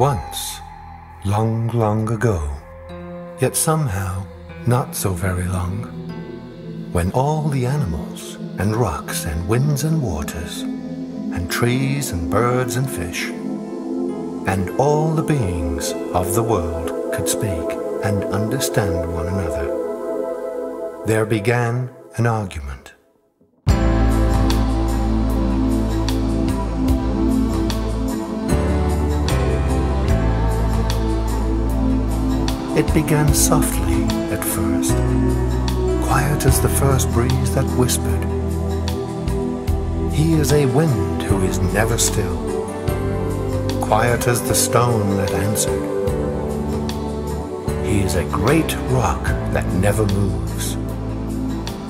Once, long, long ago, yet somehow not so very long, when all the animals and rocks and winds and waters and trees and birds and fish and all the beings of the world could speak and understand one another, there began an argument. It began softly at first, quiet as the first breeze that whispered. He is a wind who is never still, quiet as the stone that answered. He is a great rock that never moves,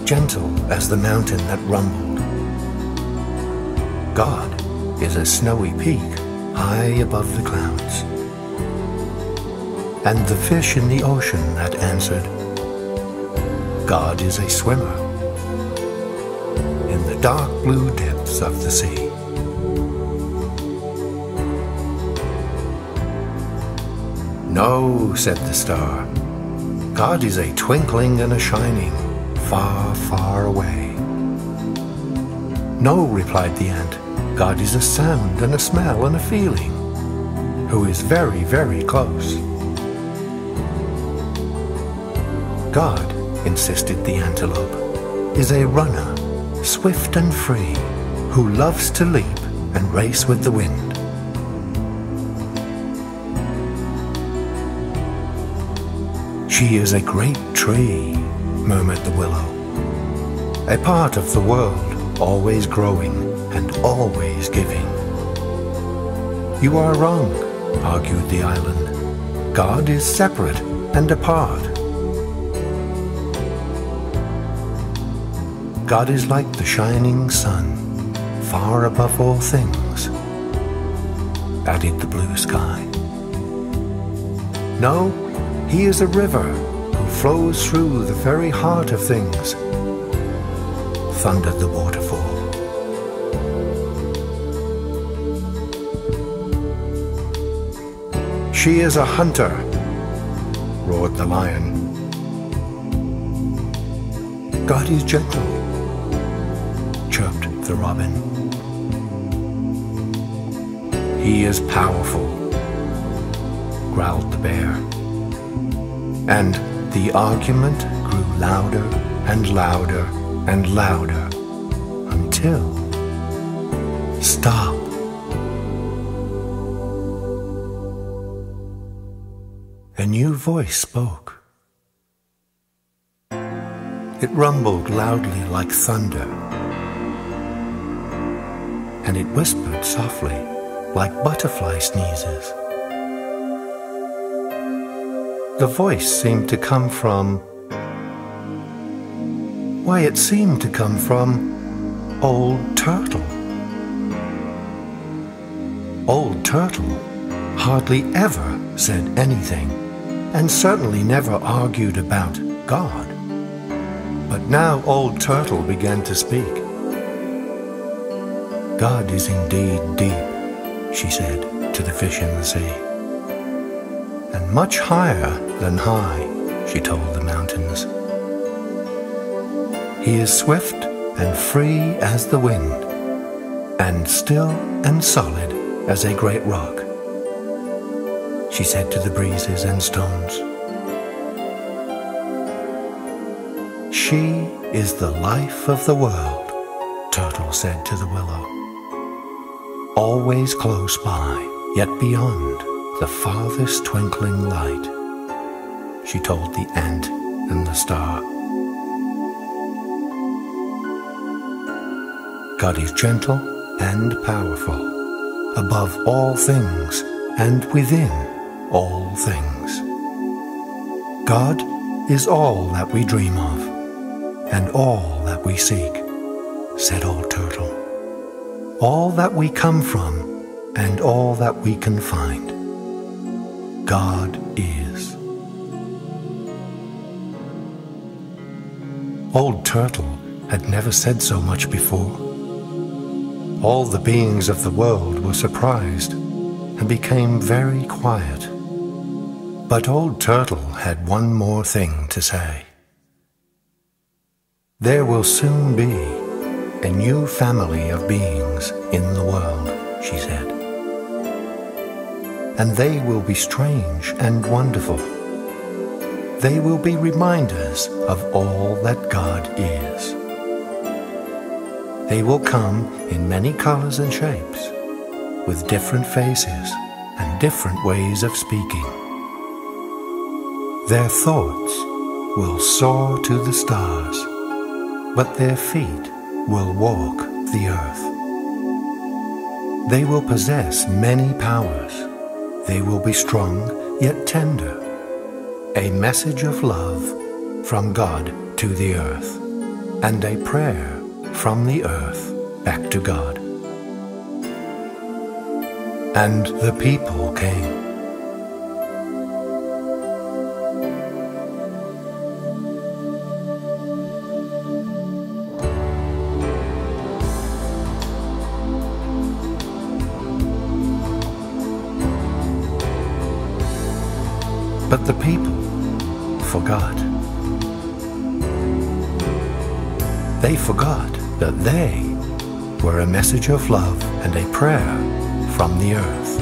gentle as the mountain that rumbled. God is a snowy peak high above the clouds, and the fish in the ocean that answered. God is a swimmer in the dark blue depths of the sea. No, said the star, God is a twinkling and a shining, far, far away. No, replied the ant, God is a sound and a smell and a feeling, who is very, very close. God, insisted the antelope, is a runner, swift and free, who loves to leap and race with the wind. She is a great tree, murmured the willow, a part of the world, always growing and always giving. You are wrong, argued the island. God is separate and apart. God is like the shining sun, far above all things, added the blue sky. No, he is a river who flows through the very heart of things, thundered the waterfall. She is a hunter, roared the lion. God is gentle, chirped the robin. He is powerful, growled the bear. And the argument grew louder and louder and louder until... Stop! A new voice spoke. It rumbled loudly like thunder, and it whispered softly like butterfly sneezes. The voice seemed to come from... Why, it seemed to come from Old Turtle. Old Turtle hardly ever said anything, and certainly never argued about God. But now Old Turtle began to speak. God is indeed deep, she said to the fish in the sea. And much higher than high, she told the mountains. He is swift and free as the wind, and still and solid as a great rock, she said to the breezes and stones. She is the life of the world, Turtle said to the willow. Always close by, yet beyond the farthest twinkling light, she told the ant and the star. God is gentle and powerful, above all things and within all things. God is all that we dream of, and all that we seek, said Old Turtle. All that we come from, and all that we can find. God is. Old Turtle had never said so much before. All the beings of the world were surprised and became very quiet. But Old Turtle had one more thing to say. There will soon be a new family of beings in the world, she said. And they will be strange and wonderful. They will be reminders of all that God is. They will come in many colors and shapes, with different faces and different ways of speaking. Their thoughts will soar to the stars, but their feet will walk the earth. They will possess many powers. They will be strong yet tender, a message of love from God to the earth, and a prayer from the earth back to God. And the people came. But the people forgot. They forgot that they were a message of love and a prayer from the earth.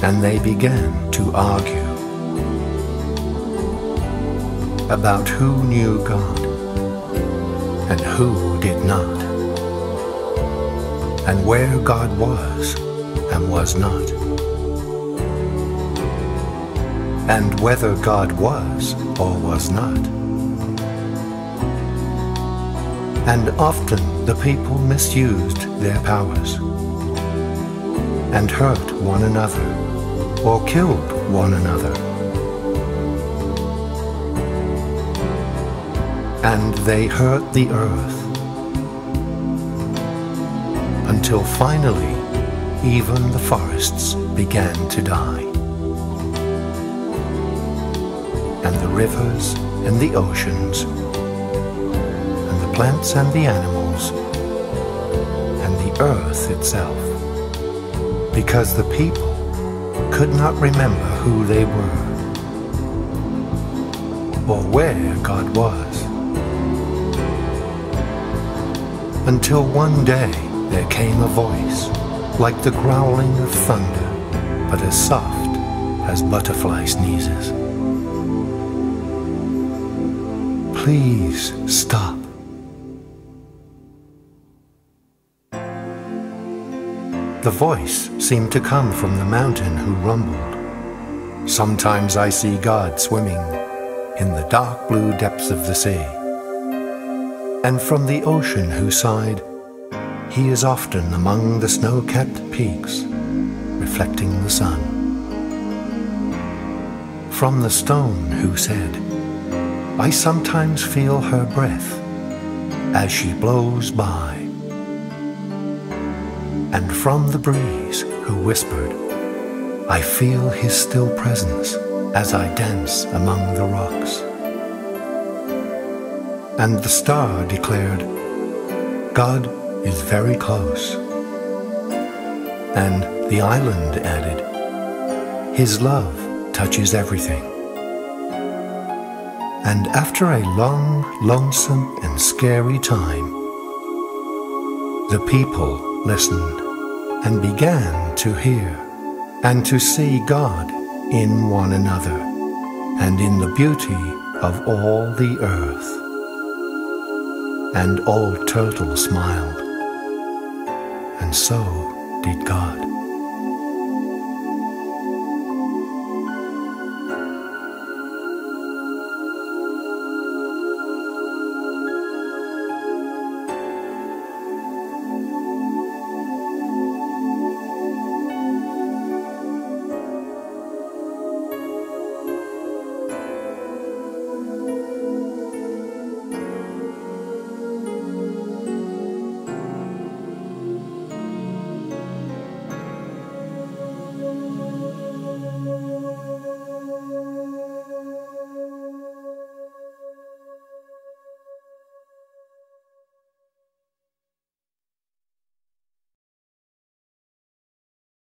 And they began to argue about who knew God and who did not, and where God was and was not, and whether God was or was not. And often the people misused their powers and hurt one another or killed one another. And they hurt the earth until finally even the forests began to die. And the rivers and the oceans, and the plants and the animals, and the earth itself, because the people could not remember who they were, or where God was. Until one day there came a voice, like the growling of thunder, but as soft as butterfly sneezes. Please stop. The voice seemed to come from the mountain who rumbled. Sometimes I see God swimming in the dark blue depths of the sea. And from the ocean who sighed, he is often among the snow-capped peaks, reflecting the sun. From the stone who said, I sometimes feel her breath as she blows by. And from the breeze who whispered, I feel his still presence as I dance among the rocks. And the star declared, God is very close. And the island added, his love touches everything. And after a long, lonesome and scary time, the people listened and began to hear and to see God in one another and in the beauty of all the earth. And Old Turtle smiled, and so did God.